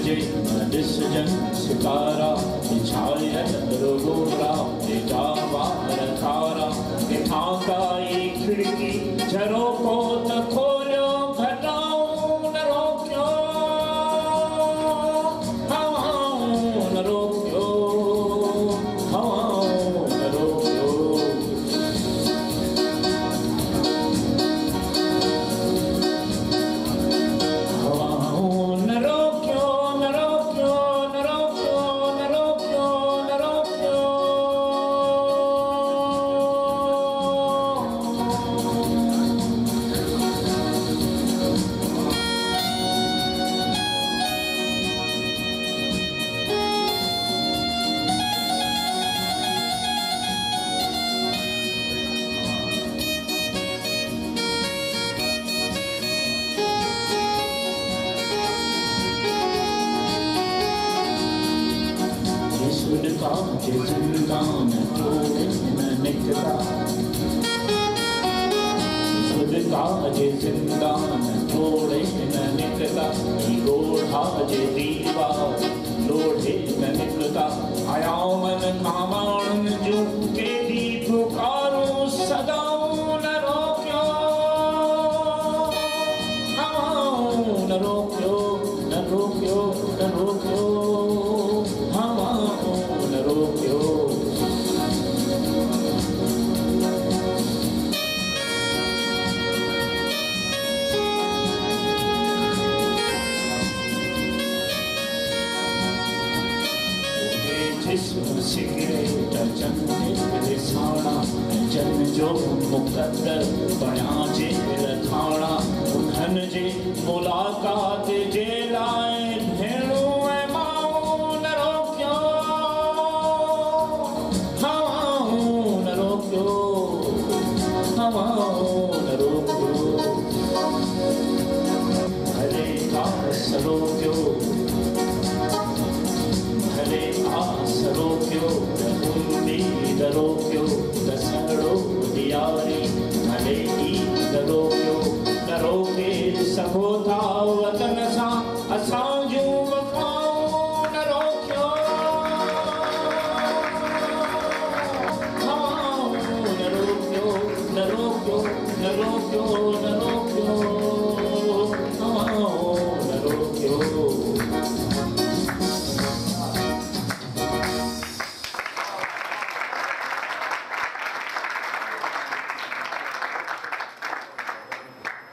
जे this जन सितारा छायल रोगोरा जावार थारा ठाकाई खिड़की झरो को त खोलो घटाऊं न रोक्यो हवाऊं न रोक्यो हवाऊं न रोक्यो हवाऊं न रोक्यो न रोक्यो न रोक्यो न रोक्यो न रोक्यो के जिंदान तोड़े न निकला सुदका जे जिंदान तोड़े न निकला लोढ़ा जे दीवार लोढ़े न निकला आया मन कामण जो के दी पुकारूं सदाऊं न रोक्यो हवाऊं न रोक्यो न रोक्यो न रोक्यो हवाऊं न रोक्यो जिस्म सिगरेट चंदे साणा जन जो मुक़द्दर बणा जे रथाणा उन्हनि जे मुलाक़ात जे लाइ भेणूं ऐं माऊं न रोक्यो हवाऊं न रोक्यो हवाऊं न रोक्यो भले आस रोक्यो भले आस रोक्यो उम्मीद रोक्यो